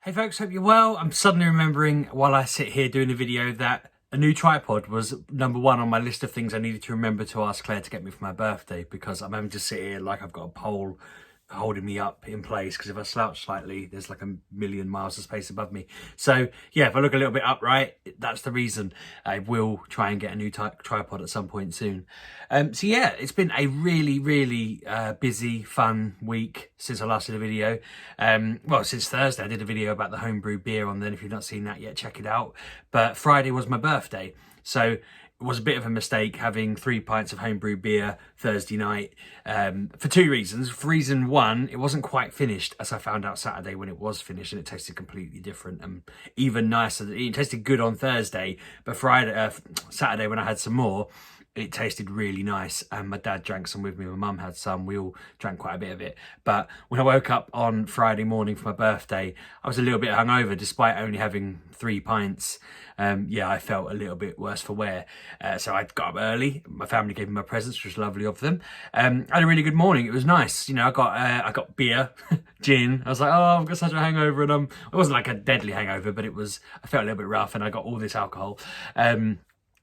Hey folks, hope you're well. I'm suddenly remembering while I sit here doing the video that a new tripod was number one on my list of things I needed to remember to ask Claire to get me for my birthday, because I'm having to sit here like I've got a pole holding me up in place, because if I slouch slightly there's like a million miles of space above me. So yeah, if I look a little bit upright, that's the reason. I will try and get a new tripod at some point soon. So yeah, it's been a really busy, fun week since I last did a video. Well, since Thursday I did a video about the homebrew beer on then. If you've not seen that yet, check it out. But Friday was my birthday, so it was a bit of a mistake having 3 pints of homebrew beer Thursday night, for two reasons. For reason one, it wasn't quite finished, as I found out Saturday when it was finished, and it tasted completely different and even nicer. It tasted good on Thursday, but Saturday when I had some more, it tasted really nice, and my dad drank some with me, my mum had some, we all drank quite a bit of it. But when I woke up on Friday morning for my birthday, I was a little bit hungover despite only having 3 pints. Yeah, I felt a little bit worse for wear. So I got up early, my family gave me my presents, which was lovely of them. I had a really good morning, it was nice. You know, I got beer, gin. I was like, oh, I've got such a hangover, and it wasn't like a deadly hangover, but I felt a little bit rough, and I got all this alcohol.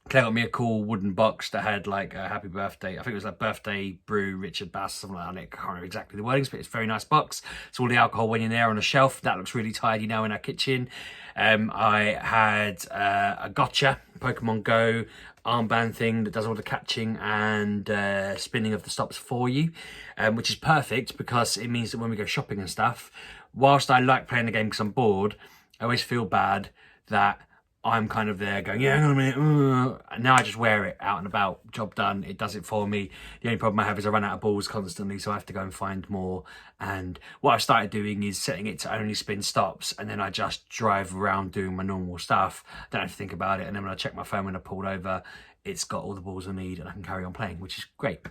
Claire got me a cool wooden box that had like a happy birthday. I think it was like birthday brew Richard Bass, something like that. I can't remember exactly the wordings, but it's a very nice box. So all the alcohol went in there on a shelf. That looks really tidy now in our kitchen. I had a gotcha Pokemon Go armband thing that does all the catching and spinning of the stops for you, which is perfect because it means that when we go shopping and stuff, whilst I like playing the game because I'm bored, I always feel bad that I'm kind of there going, yeah, hang on a minute. And now I just wear it out and about, job done, it does it for me. The only problem I have is I run out of balls constantly, so I have to go and find more. And what I've started doing is setting it to only spin stops, and then I just drive around doing my normal stuff. Don't have to think about it. And then when I check my phone when I pulled over, it's got all the balls I need and I can carry on playing, which is great.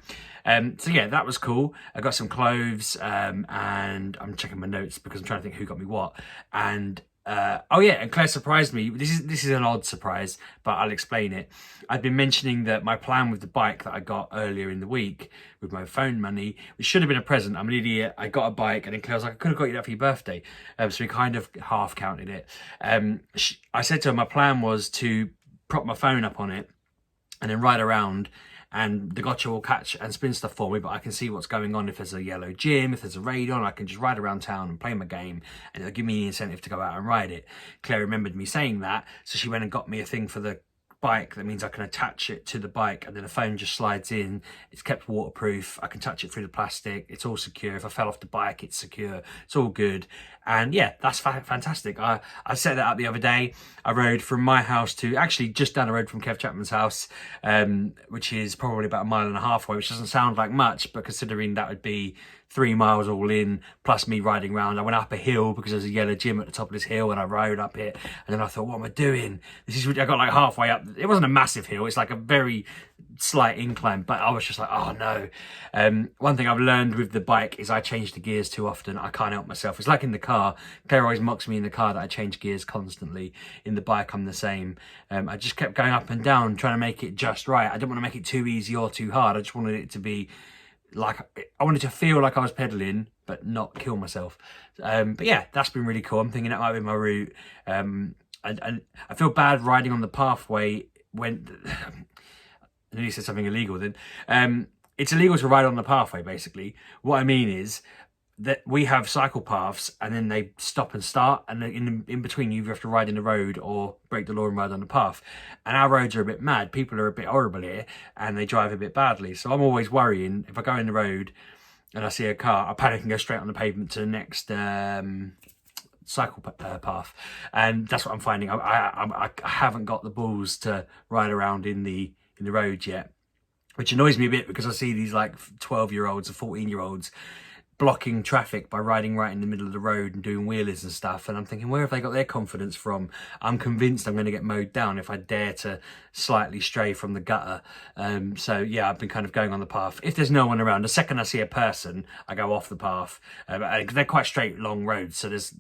So yeah, that was cool. I got some clothes, and I'm checking my notes because I'm trying to think who got me what. And oh yeah, and Claire surprised me. This is an odd surprise, but I'll explain it. I've been mentioning that my plan with the bike that I got earlier in the week with my phone money, which should have been a present. I'm an idiot. I got a bike, and then Claire was like, I could have got you that for your birthday. So we kind of half counted it. I said to her my plan was to prop my phone up on it and then ride around, and the gotcha will catch and spin stuff for me, but I can see what's going on. If there's a yellow gym, if there's a raid on, I can just ride around town and play my game, and it'll give me the incentive to go out and ride it. Claire remembered me saying that, so she went and got me a thing for the bike that means I can attach it to the bike, and then the phone just slides in. It's kept waterproof, I can touch it through the plastic, it's all secure. If I fell off the bike, it's secure, it's all good. And yeah, that's fantastic. I set that up the other day. I rode from my house to actually just down the road from Kev Chapman's house, which is probably about 1.5 miles away, which doesn't sound like much, but considering that would be 3 miles all in, plus me riding around. I went up a hill because there's a yellow gym at the top of this hill, and I rode up it, and then I thought, what am I doing? I got like halfway up. It wasn't a massive hill, it's like a very slight incline, but I was just like, oh no. One thing I've learned with the bike is I change the gears too often. I can't help myself. It's like in the car. Claire always mocks me in the car that I change gears constantly. In the bike, I'm the same. I just kept going up and down, trying to make it just right. I didn't want to make it too easy or too hard. I just wanted it to be like, I wanted to feel like I was pedaling, but not kill myself. But yeah, that's been really cool. I'm thinking that might be my route. And I feel bad riding on the pathway when I nearly said something illegal then. It's illegal to ride on the pathway, basically. What I mean is that we have cycle paths, and then they stop and start, and in between you have to ride in the road or break the law and ride on the path. And our roads are a bit mad. People are a bit horrible here, and they drive a bit badly. So I'm always worrying if I go in the road and I see a car, I panic and go straight on the pavement to the next cycle path. And that's what I'm finding. I haven't got the balls to ride around in the road yet, which annoys me a bit because I see these like 12-year-olds or 14-year-olds blocking traffic by riding right in the middle of the road and doing wheelies and stuff, and I'm thinking, where have they got their confidence from? I'm convinced I'm going to get mowed down if I dare to slightly stray from the gutter. So yeah, I've been kind of going on the path. If there's no one around, the second I see a person, I go off the path. They're quite straight, long roads, so there's,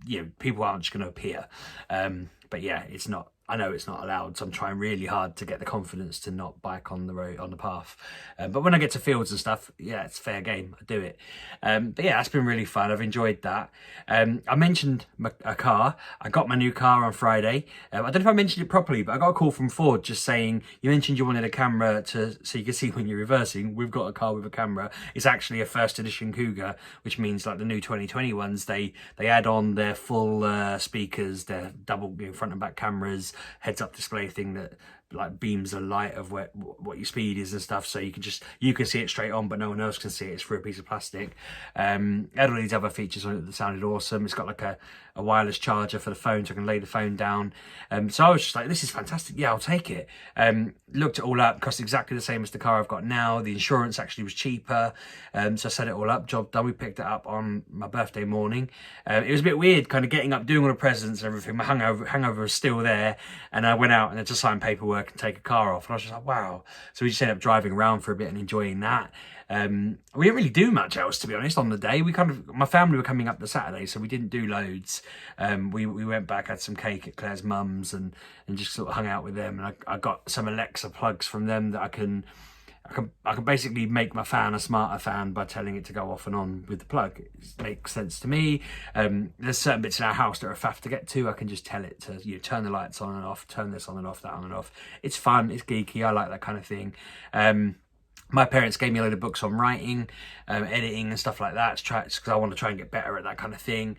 you know, people aren't just going to appear. But yeah, it's not I know it's not allowed, so I'm trying really hard to get the confidence to not bike on the road, on the path. But when I get to fields and stuff, yeah, it's fair game. I do it. But yeah, that's been really fun. I've enjoyed that. I mentioned a car. I got my new car on Friday. I don't know if I mentioned it properly, but I got a call from Ford just saying, you mentioned you wanted a camera so you can see when you're reversing. We've got a car with a camera. It's actually a first edition Cougar, which means like the new 2020 ones, they add on their full speakers, their double front and back cameras, heads up display thing that like beams a light of what your speed is and stuff, so you can see it straight on but no one else can see it. It's through a piece of plastic. It had all these other features on it that sounded awesome. It's got like a wireless charger for the phone, so I can lay the phone down. So I was just like, this is fantastic, yeah, I'll take it. Looked it all up, cost exactly the same as the car I've got now. The insurance actually was cheaper, so I set it all up, job done. We picked it up on my birthday morning. It was a bit weird kind of getting up, doing all the presents and everything. My hangover was still there, and I went out and had to sign paperwork and take a car off, and I was just like, wow. So we just ended up driving around for a bit and enjoying that. We didn't really do much else, to be honest, on the day. My family were coming up the Saturday, so we didn't do loads. We went back, had some cake at Claire's mum's and just sort of hung out with them. And I got some Alexa plugs from them that I can basically make my fan a smarter fan by telling it to go off and on with the plug. It makes sense to me. There's certain bits in our house that are a faff to get to. I can just tell it to turn the lights on and off, turn this on and off, that on and off. It's fun, it's geeky, I like that kind of thing. My parents gave me a load of books on writing, editing and stuff like that, because I want to try and get better at that kind of thing.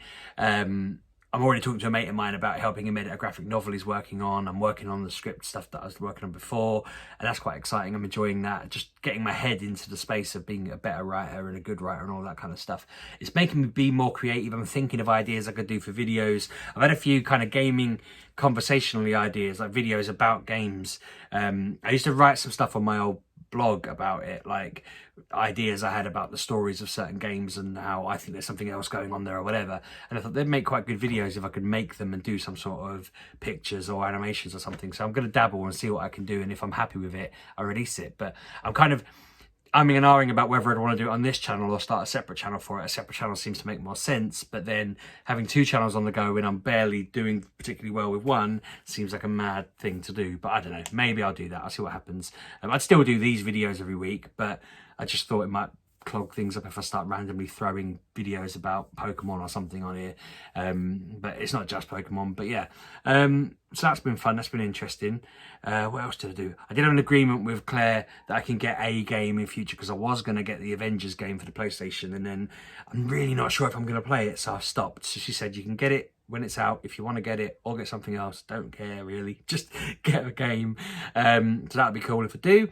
I'm already talking to a mate of mine about helping him edit a graphic novel he's working on. I'm working on the script stuff that I was working on before, and that's quite exciting. I'm enjoying that, just getting my head into the space of being a better writer and a good writer and all that kind of stuff. It's making me be more creative. I'm thinking of ideas I could do for videos. I've had a few kind of gaming conversationally ideas, like videos about games. I used to write some stuff on my old blog about it, like ideas I had about the stories of certain games and how I think there's something else going on there or whatever, and I thought they'd make quite good videos if I could make them and do some sort of pictures or animations or something. So I'm going to dabble and see what I can do, and if I'm happy with it, I release it. But I'm kind of umming and ahhing about whether I'd want to do it on this channel or start a separate channel for it. A separate channel seems to make more sense, but then having two channels on the go when I'm barely doing particularly well with one seems like a mad thing to do. But I don't know, maybe I'll do that. I'll see what happens. I'd still do these videos every week, but I just thought it might clog things up if I start randomly throwing videos about Pokemon or something on here. But it's not just Pokemon, but yeah. So that's been fun, that's been interesting. What else did I do? I did have an agreement with Claire that I can get a game in future, because I was going to get the Avengers game for the PlayStation, and then I'm really not sure if I'm going to play it, so I've stopped. So she said you can get it when it's out if you want to get it, or get something else. Don't care really, just get a game. So that'd be cool if I do.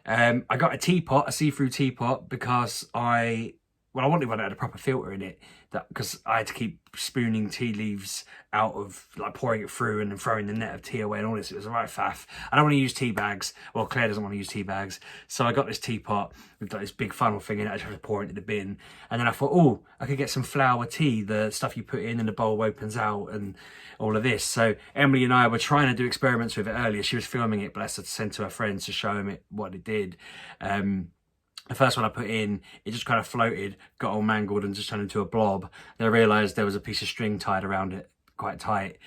I got a teapot, a see-through teapot, because I wanted one that had a proper filter in it, because I had to keep spooning tea leaves out of, like, pouring it through and then throwing the net of tea away and all this. It was a right faff. I don't want to use tea bags. Well, Claire doesn't want to use tea bags. So I got this teapot with like this big funnel thing in it. I just had to pour it into the bin. And then I thought, oh, I could get some flour tea, the stuff you put in and the bowl opens out and all of this. So Emily and I were trying to do experiments with it earlier. She was filming it, bless her, to send to her friends to show them what it did. The first one I put in, it just kind of floated, got all mangled and just turned into a blob. Then I realised there was a piece of string tied around it quite tight.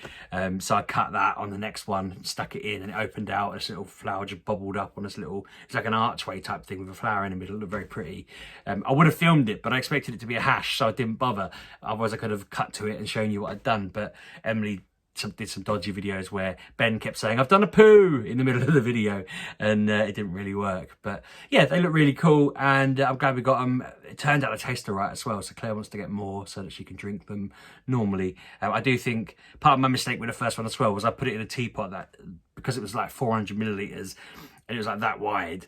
So I cut that on the next one, stuck it in, and it opened out. This little flower just bubbled up on this little, it's like an archway type thing with a flower in the middle. It looked very pretty. I would have filmed it, but I expected it to be a hash, so I didn't bother. Otherwise I could have cut to it and shown you what I'd done. But Emily did some dodgy videos where Ben kept saying, I've done a poo in the middle of the video, and it didn't really work. But yeah, they look really cool, and I'm glad we got them. It turned out to taste all right as well, so Claire wants to get more so that she can drink them normally. I do think part of my mistake with the first one as well was I put it in a teapot that, because it was like 400 millilitres and it was like that wide,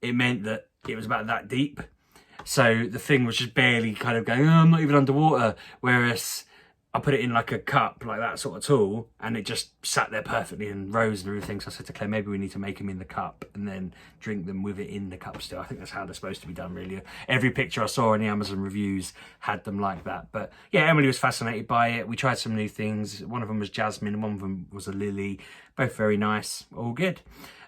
it meant that it was about that deep. So the thing was just barely kind of going, oh, I'm not even underwater, whereas I put it in like a cup, like that sort of tool, and it just sat there perfectly and rose and everything. So I said to Claire, maybe we need to make them in the cup and then drink them with it in the cup still. I think that's how they're supposed to be done, really. Every picture I saw in the Amazon reviews had them like that. But yeah, Emily was fascinated by it. We tried some new things. One of them was jasmine, and one of them was a lily. Both very nice, all good.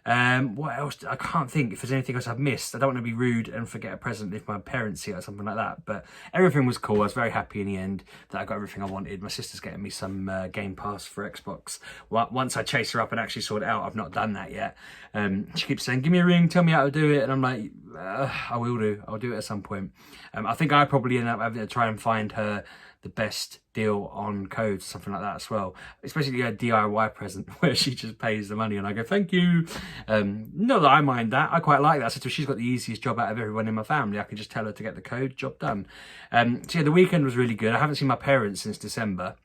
What else? I can't think if there's anything else I've missed. I don't want to be rude and forget a present if my parents see it or something like that. But everything was cool. I was very happy in the end that I got everything I wanted. My sister's getting me some Game Pass for Xbox. Once I chase her up and actually sort it out, I've not done that yet. She keeps saying, give me a ring, tell me how to do it. And I'm like, I will do. I'll do it at some point. I think I probably end up having to try and find her the best deal on codes, something like that as well. Especially a DIY present where she just pays the money and I go, thank you. Not that I mind that. I quite like that. So she's got the easiest job out of everyone in my family. I can just tell her to get the code, job done. So yeah, the weekend was really good. I haven't seen my parents since December.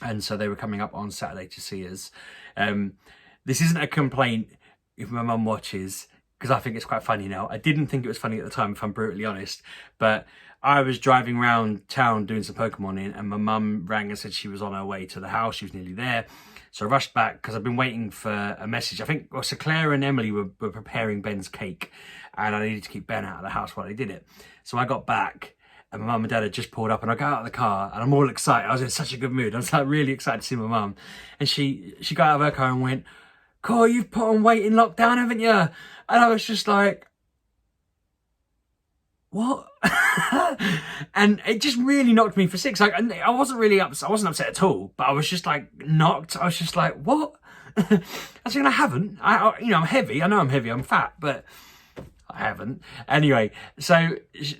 And so they were coming up on Saturday to see us. This isn't a complaint if my mum watches, because I think it's quite funny now. I didn't think it was funny at the time, if I'm brutally honest. But I was driving around town doing some Pokemon and my mum rang and said she was on her way to the house. She was nearly there. So I rushed back because I've been waiting for a message. I think so Claire and Emily were preparing Ben's cake and I needed to keep Ben out of the house while they did it. So I got back and my mum and dad had just pulled up and I got out of the car and I'm all excited. I was in such a good mood. I was like really excited to see my mum. And she got out of her car and went, Cor, you've put on weight in lockdown, haven't you? And I was just like, what? And it just really knocked me for six. Like, I wasn't really upset. I wasn't upset at all, but I was just like knocked. I was just like, what? I was saying, I haven't. You know, I'm heavy. I know I'm heavy. I'm fat, but I haven't. Anyway, so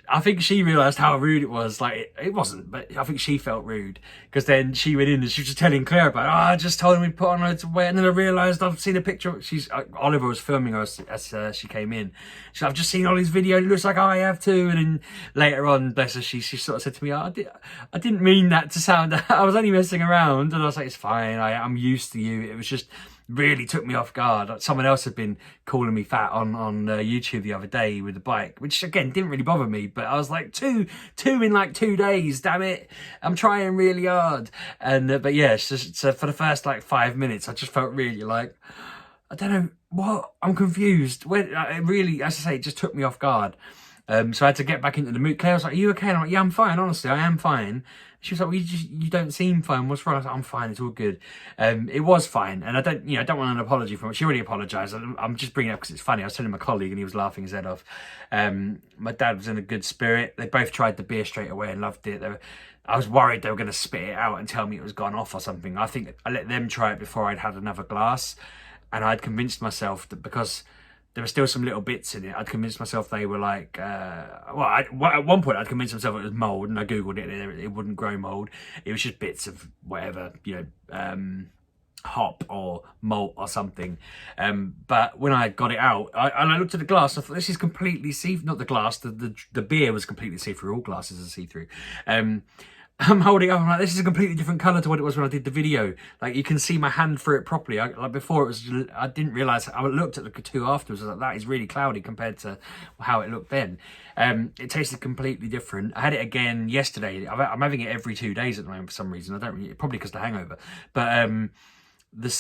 I think she realised how rude it was. Like, it wasn't, but I think she felt rude because then she went in and she was just telling Claire about, I just told him we'd put on loads of weight. And then I realised I've seen a picture. Oliver was filming her as she came in. She's like, I've just seen Ollie's video. It looks like I have too. And then later on, bless her, she sort of said to me, I didn't mean that to sound, I was only messing around. And I was like, it's fine. I'm used to you. It was just, really took me off guard. Someone else had been calling me fat on YouTube the other day with the bike, which again didn't really bother me, but I was like two in like 2 days, damn it, I'm trying really hard. And but yeah, so for the first like 5 minutes I just felt really like, I don't know what, I'm confused. When it really, as I say, it just took me off guard. So I had to get back into the mood. Claire was like, are you okay? And I'm like, yeah, I'm fine, honestly, I am fine. She was like, well, you don't seem fine. What's wrong? I was like, I'm fine. It's all good. It was fine. And I don't want an apology from it. She already apologised. I'm just bringing it up because it's funny. I was telling my colleague and he was laughing his head off. My dad was in a good spirit. They both tried the beer straight away and loved it. I was worried they were going to spit it out and tell me it was gone off or something. I think I let them try it before I'd had another glass. And I'd convinced myself that because there were still some little bits in it, I'd convinced myself they were like, at one point I'd convinced myself it was mould, and I googled it and it wouldn't grow mould. It was just bits of whatever, hop or malt or something. But when I got it out, I looked at the glass, I thought this is completely see-through. Not the glass, the beer was completely see-through. All glasses are see-through. I'm holding it up, I'm like, this is a completely different colour to what it was when I did the video. Like, you can see my hand through it properly. Like before, it was, I didn't realise, I looked at the two afterwards, I was like, that is really cloudy compared to how it looked then. It tasted completely different. I had it again yesterday. I'm having it every 2 days at the moment for some reason. I don't really, probably because of the hangover. But the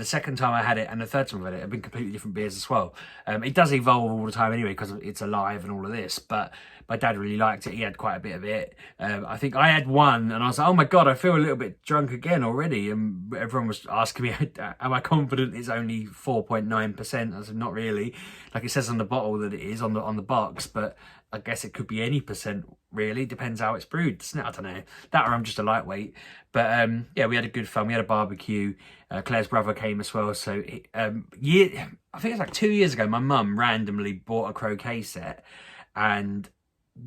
second time I had it and the third time I had it have been completely different beers as well. It does evolve all the time anyway because it's alive and all of this, but my dad really liked it. He had quite a bit of it. I think I had one and I was like, oh my God, I feel a little bit drunk again already. And everyone was asking me, am I confident it's only 4.9%? I said, not really. Like it says on the bottle that it is on the box, but I guess it could be any percent really, depends how it's brewed, doesn't it? I don't know. That or I'm just a lightweight. But yeah, we had a good fun. We had a barbecue. Claire's brother came as well. So I think it's like 2 years ago, my mum randomly bought a croquet set and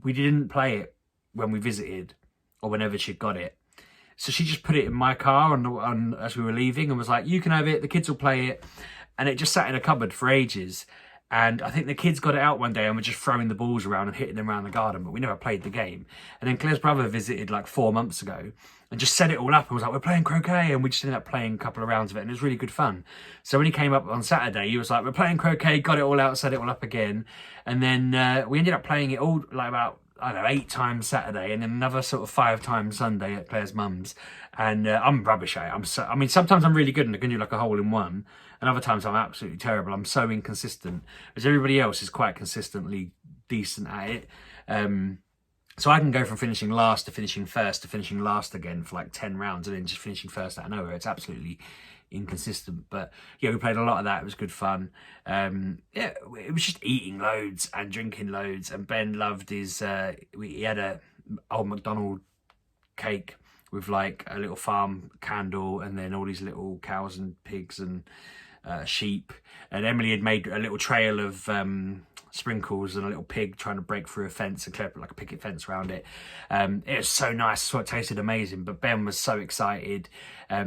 we didn't play it when we visited or whenever she'd got it. So she just put it in my car as we were leaving and was like, you can have it, the kids will play it. And it just sat in a cupboard for ages. And I think the kids got it out one day and were just throwing the balls around and hitting them around the garden, but we never played the game. And then Claire's brother visited like 4 months ago and just set it all up and was like, we're playing croquet. And we just ended up playing a couple of rounds of it and it was really good fun. So when he came up on Saturday, he was like, we're playing croquet, got it all out, set it all up again. And then we ended up playing it all like about, I don't know, 8 times Saturday and then another sort of 5 times Sunday at Claire's mum's. And I'm rubbish at it. I mean, sometimes I'm really good and I can do like a hole in one. And other times I'm absolutely terrible. I'm so inconsistent. Whereas everybody else is quite consistently decent at it. So I can go from finishing last to finishing first to finishing last again for like 10 rounds and then just finishing first out of nowhere. It's absolutely inconsistent. But yeah, we played a lot of that. It was good fun. Yeah, it was just eating loads and drinking loads. And Ben loved his, he had a old McDonald cake with like a little farm candle and then all these little cows and pigs and sheep. And Emily had made a little trail of sprinkles and a little pig trying to break through a fence and clear like a picket fence around it. It was so nice, so it tasted amazing. But Ben was so excited.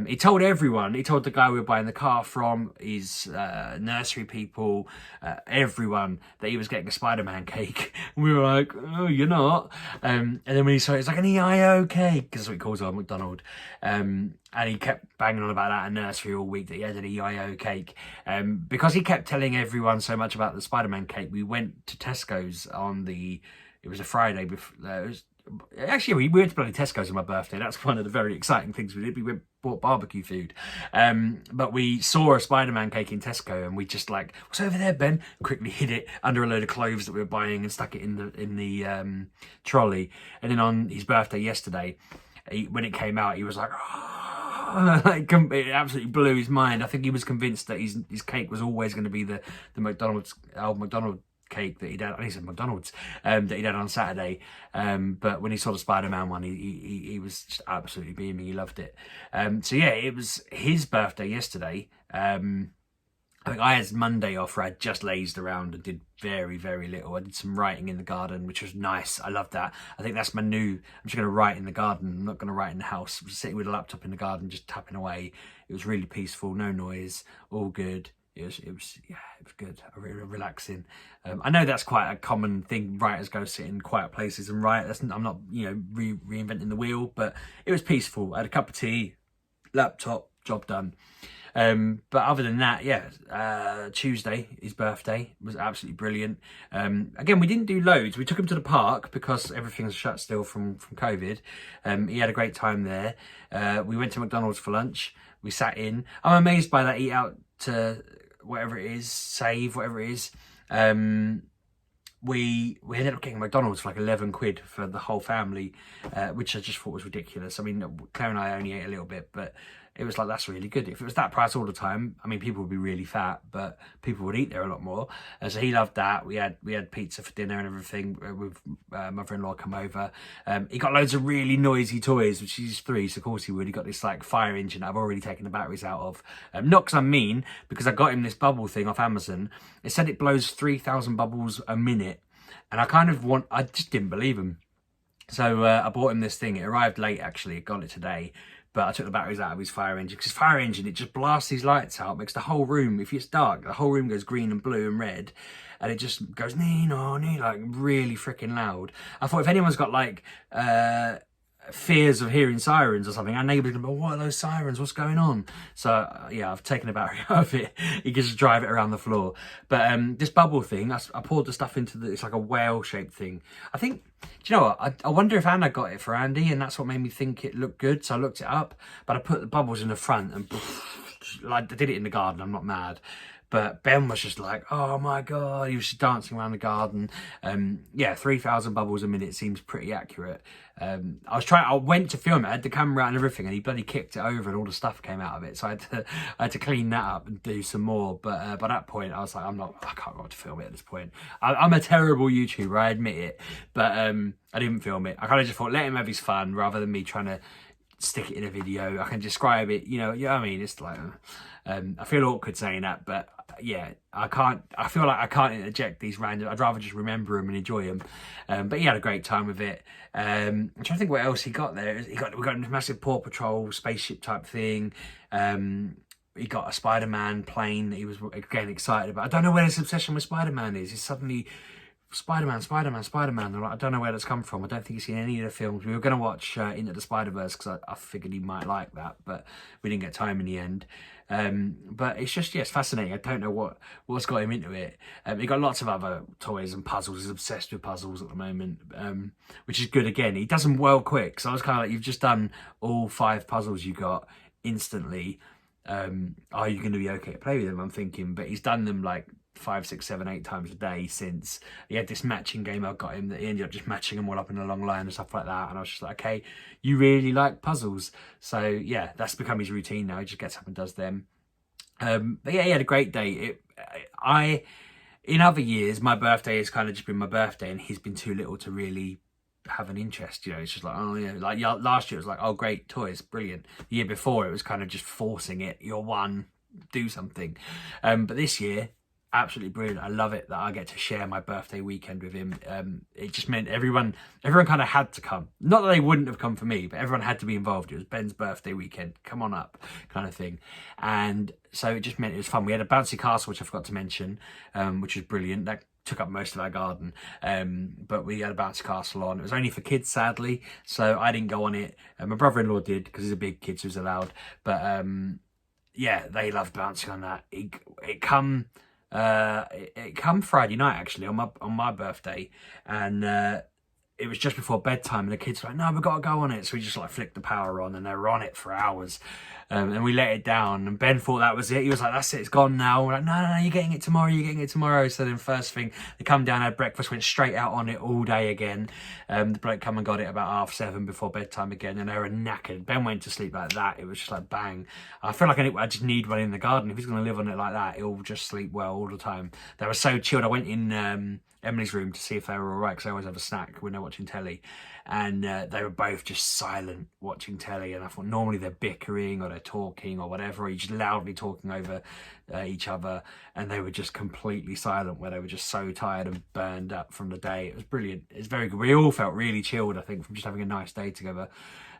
He told everyone, he told the guy we were buying the car from, his nursery people, everyone, that he was getting a Spider-Man cake. And we were like, oh, you're not. And then when he saw it, it's like an EIO cake, because that's what he calls it on McDonald. And he kept banging on about that at nursery all week, that he had an EIO cake. Because he kept telling everyone so much about the Spider-Man cake, we went to Tesco's on it was a Friday before, actually, we went to bloody Tesco's on my birthday. That's one of the very exciting things we did. We bought barbecue food. But we saw a Spider-Man cake in Tesco and we just like, what's over there, Ben? Quickly hid it under a load of cloves that we were buying and stuck it in the trolley. And then on his birthday yesterday, when it came out, he was like, oh, like, it absolutely blew his mind. I think he was convinced that his cake was always going to be the McDonald's, old McDonald cake that he'd had, I think he said McDonald's, that he'd had on Saturday. But when he saw the Spider-Man one, he was just absolutely beaming. He loved it. So yeah, it was his birthday yesterday. I think I had Monday off where I just lazed around and did very, very little. I did some writing in the garden, which was nice. I love that. I think that's my new, I'm just going to write in the garden. I'm not going to write in the house. I'm sitting with a laptop in the garden, just tapping away. It was really peaceful, no noise, all good. It was good. Really relaxing. I know that's quite a common thing. Writers go sit in quiet places and write. I'm not, reinventing the wheel, but it was peaceful. I had a cup of tea, laptop, job done. But other than that, yeah, Tuesday, his birthday, was absolutely brilliant. Again, we didn't do loads. We took him to the park because everything's shut still from COVID. He had a great time there. We went to McDonald's for lunch. We sat in. I'm amazed by that eat out to whatever it is, save, whatever it is. We ended up getting McDonald's for like 11 quid for the whole family, which I just thought was ridiculous. I mean, Claire and I only ate a little bit, but it was like, that's really good. If it was that price all the time, I mean, people would be really fat, but people would eat there a lot more. So he loved that. We had pizza for dinner and everything with mother-in-law come over. He got loads of really noisy toys, which he's 3, so of course he would. He got this like fire engine that I've already taken the batteries out of. Not because I'm mean, because I got him this bubble thing off Amazon. It said it blows 3,000 bubbles a minute. And I just didn't believe him. So I bought him this thing. It arrived late, actually. I got it today. But I took the batteries out of his fire engine. Because his fire engine, it just blasts these lights out. Makes the whole room, if it's dark, the whole room goes green and blue and red. And it just goes, like really freaking loud. I thought if anyone's got like fears of hearing sirens or something, our neighbours can go, what are those sirens? What's going on? So yeah, I've taken a battery out of it. You can just drive it around the floor. But this bubble thing, I poured the stuff into it's like a whale shaped thing. I think, do you know what? I wonder if Anna got it for Andy and that's what made me think it looked good. So I looked it up, but I put the bubbles in the front and like I did it in the garden. I'm not mad. But Ben was just like, oh my God, he was just dancing around the garden. Yeah, 3,000 bubbles a minute seems pretty accurate. I went to film it, I had the camera out and everything, and he bloody kicked it over and all the stuff came out of it. So I had to clean that up and do some more. But by that point, I was like, I can't go to film it at this point. I'm a terrible YouTuber, I admit it. But I didn't film it. I kind of just thought, let him have his fun rather than me trying to stick it in a video. I can describe it, you know what I mean? It's like, I feel awkward saying that, but yeah, I feel like I can't interject these random, I'd rather just remember them and enjoy them. But he had a great time with it. I'm trying to think what else he got there. We got a massive Paw Patrol spaceship type thing. He got a Spider-Man plane that he was again excited about. I don't know where this obsession with Spider-Man is. He's suddenly Spider-Man. I don't know where that's come from. I don't think he's seen any of the films. We were going to watch Into the Spider-Verse because I figured he might like that, but we didn't get time in the end. But it's just, yeah, it's fascinating. I don't know what's got him into it. He got lots of other toys and puzzles. He's obsessed with puzzles at the moment, which is good. Again, he does them well quick. So I was kind of like, you've just done all 5 puzzles you got instantly. Are you going to be okay to play with them? I'm thinking, but he's done them like 5, 6, 7, 8 times a day since. He had this matching game I got him that he ended up just matching them all up in a long line and stuff like that. And I was just like, okay, you really like puzzles. So yeah, that's become his routine now. He just gets up and does them. But yeah, he had a great day. In other years, my birthday has kind of just been my birthday, and he's been too little to really have an interest. You know, it's just like, oh yeah, like last year it was like, oh great, toys, brilliant. The year before it was kind of just forcing it. You're one, do something. But this year, absolutely brilliant. I love it that I get to share my birthday weekend with him. It just meant everyone kind of had to come. Not that they wouldn't have come for me, but everyone had to be involved. It was Ben's birthday weekend, come on up kind of thing. And so it just meant it was fun. We had a bouncy castle, which I forgot to mention, which was brilliant. That took up most of our garden, but we had a bouncy castle on. It was only for kids, sadly, so I didn't go on it. My brother-in-law did, because he's a big kid, so he was allowed. But yeah, they loved bouncing on that. It come Friday night, actually, on my birthday, and it was just before bedtime, and the kids were like, no, we've got to go on it. So we just like flicked the power on, and they were on it for hours. And we let it down, and Ben thought that was it. He was like, that's it, it's gone now. We're like, no, you're getting it tomorrow, you're getting it tomorrow. So then first thing, they come down, had breakfast, went straight out on it all day again. The bloke come and got it about 7:30 before bedtime again, and they were knackered. Ben went to sleep like that. It was just like bang. I feel like I just need one in the garden. If he's going to live on it like that, he'll just sleep well all the time. They were so chilled. I went in Emily's room to see if they were all right, because I always have a snack when they're watching telly, and they were both just silent watching telly. And I thought normally they're bickering or they're talking or whatever, or just loudly talking over each other, and they were just completely silent, where they were just so tired and burned up from the day. It was brilliant. It's very good. We all felt really chilled, I think, from just having a nice day together.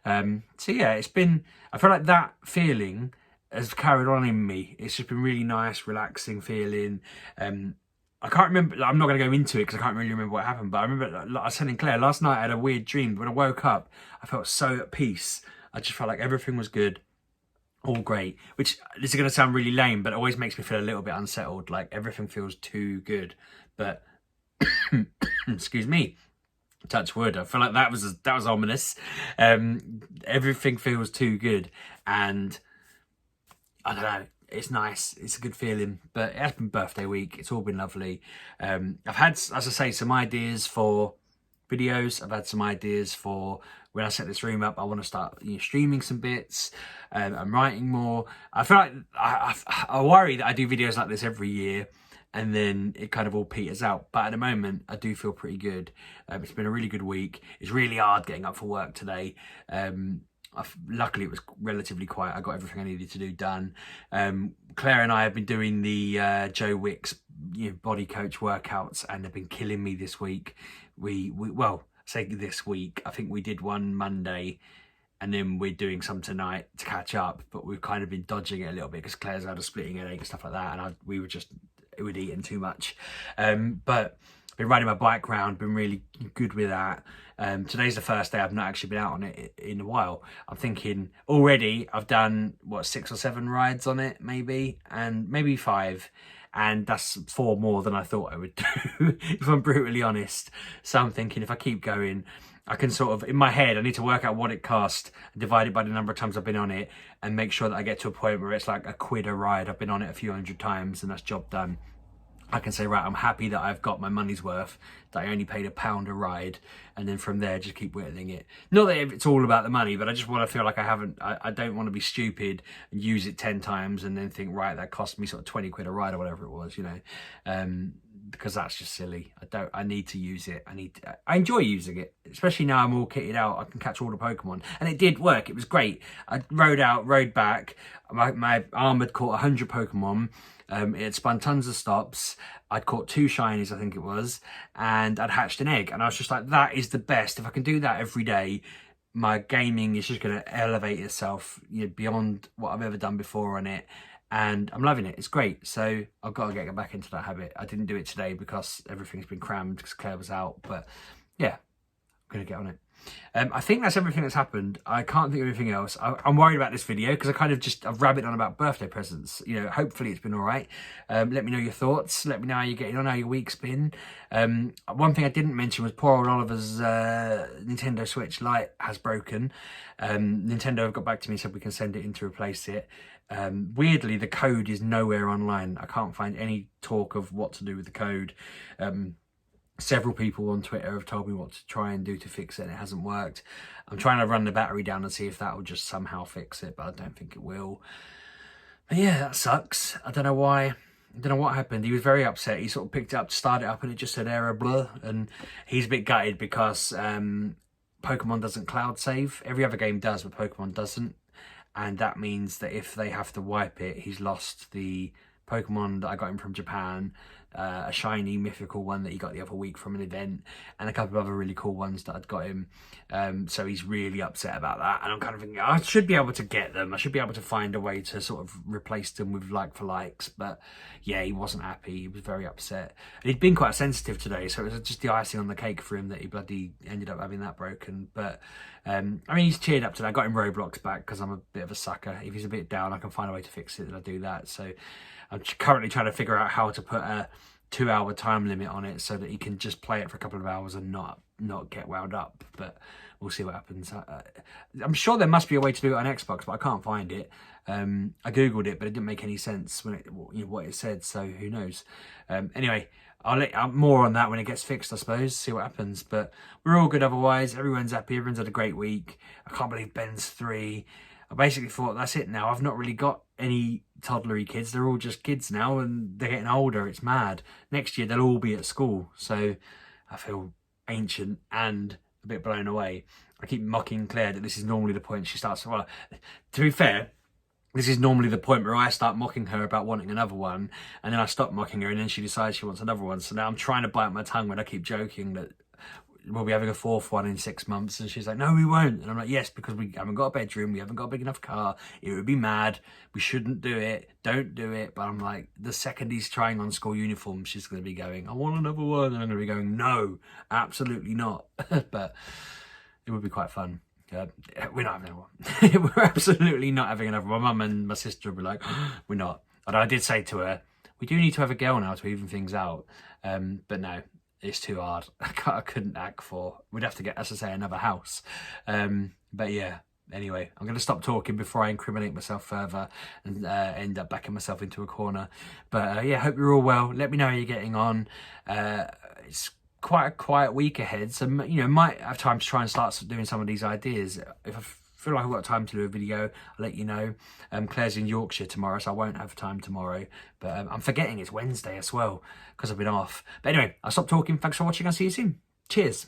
So yeah, I feel like that feeling has carried on in me. It's just been really nice, relaxing feeling. I can't remember, I'm not going to go into it because I can't really remember what happened, but I remember, like I was telling Claire, last night I had a weird dream. When I woke up, I felt so at peace. I just felt like everything was good, all great, which this is going to sound really lame, but it always makes me feel a little bit unsettled, like everything feels too good. But, excuse me, touch wood, I feel like that was ominous. Everything feels too good, and I don't know. It's nice. It's a good feeling. But it has been birthday week. It's all been lovely. I've had, as I say, some ideas for videos. I've had some ideas for when I set this room up. I want to start streaming some bits. I'm writing more. I feel like I worry that I do videos like this every year, and then it kind of all peters out. But at the moment, I do feel pretty good. It's been a really good week. It's really hard getting up for work today. Luckily it was relatively quiet. I got everything I needed to do done. Claire and I have been doing the Joe Wicks body coach workouts, and they've been killing me this week. Well, say this week, I think we did one Monday, and then we're doing some tonight to catch up, but we've kind of been dodging it a little bit because Claire's had a splitting headache and stuff like that, and we were eating too much. But been riding my bike round, been really good with that. Today's the first day I've not actually been out on it in a while. I'm thinking already I've done, 6 or 7 rides on it, maybe, and maybe 5. And that's 4 more than I thought I would do, if I'm brutally honest. So I'm thinking if I keep going, I can sort of, in my head, I need to work out what it cost, divide it by the number of times I've been on it, and make sure that I get to a point where it's like £1 a ride. I've been on it a few hundred times, and that's job done. I can say, right, I'm happy that I've got my money's worth, that I only paid £1 a ride, and then from there just keep whittling it. Not that it's all about the money, but I just want to feel like I don't want to be stupid and use it 10 times and then think, right, that cost me sort of £20 a ride or whatever it was, because that's just silly. I need to use it. I enjoy using it, especially now I'm all kitted out. I can catch all the Pokemon, and it did work. It was great. I rode back. My arm had caught 100 Pokemon. It had spun tons of stops. I'd caught 2 shinies, I think it was, and I'd hatched an egg. And I was just like, that is the best. If I can do that every day, my gaming is just going to elevate itself beyond what I've ever done before on it. And I'm loving it. It's great. So I've got to get back into that habit. I didn't do it today because everything's been crammed because Claire was out. But yeah, I'm going to get on it. I think that's everything that's happened. I can't think of anything else. I'm worried about this video because I've rabbited on about birthday presents. You know, hopefully it's been all right. Let me know your thoughts. Let me know how you're getting on, how your week's been. One thing I didn't mention was poor old Oliver's Nintendo Switch Lite has broken. Nintendo have got back to me and said we can send it in to replace it. Weirdly, the code is nowhere online. I can't find any talk of what to do with the code. Several people on Twitter have told me what to try and do to fix it, and it hasn't worked. I'm trying to run the battery down and see if that will just somehow fix it, but I don't think it will. But yeah, that sucks. I don't know why. I don't know what happened. He was very upset. He sort of picked it up to start it up and it just said error blah, and he's a bit gutted because Pokemon doesn't cloud save. Every other game does, but Pokemon doesn't. And that means that if they have to wipe it, he's lost the Pokemon that I got him from Japan, a shiny mythical one that he got the other week from an event, and a couple of other really cool ones that I'd got him. So he's really upset about that, and I'm kind of thinking I should be able to get them. I should be able to find a way to sort of replace them with like for likes, but yeah, he wasn't happy. He was very upset. And he'd been quite sensitive today, so it was just the icing on the cake for him that he bloody ended up having that broken. But I mean, he's cheered up today. I got him Roblox back because I'm a bit of a sucker. If he's a bit down, I can find a way to fix it, and I do that. So I'm currently trying to figure out how to put a 2-hour time limit on it so that he can just play it for a couple of hours and not get wound up. But we'll see what happens. I'm sure there must be a way to do it on Xbox, but I can't find it. I googled it, but it didn't make any sense when what it said. So who knows? Anyway, I'll let more on that when it gets fixed, I suppose. See what happens. But we're all good otherwise. Everyone's happy. Everyone's had a great week. I can't believe Ben's 3. I basically thought that's it now. I've not really got any toddlery kids. They're all just kids now and they're getting older. It's mad. Next year they'll all be at school. So I feel ancient and a bit blown away. I keep mocking Claire that this is normally the point she starts. Well, to be fair, this is normally the point where I start mocking her about wanting another one, and then I stop mocking her and then she decides she wants another one. So now I'm trying to bite my tongue when I keep joking that we'll be having a 4th one in 6 months, and she's like, no, we won't. And I'm like, yes, because we haven't got a bedroom, we haven't got a big enough car, it would be mad, we shouldn't do it, don't do it. But I'm like, the second he's trying on school uniform, she's going to be going, I want another one, and I'm going to be going, no, absolutely not. But it would be quite fun. We're not having another one. We're absolutely not having another one. My mum and my sister would be like, we're not. And I did say to her, we do need to have a girl now to even things out. But no, it's too hard. I couldn't act for. We'd have to get, as I say, another house. But yeah, anyway, I'm going to stop talking before I incriminate myself further and end up backing myself into a corner. But yeah, hope you're all well. Let me know how you're getting on. It's quite a quiet week ahead, so you know, might have time to try and start doing some of these ideas. If I feel like I've got time to do a video, I'll let you know. Claire's in Yorkshire tomorrow, so I won't have time tomorrow. But I'm forgetting it's Wednesday as well because I've been off. But anyway, I'll stop talking. Thanks for watching. I'll see you soon. Cheers.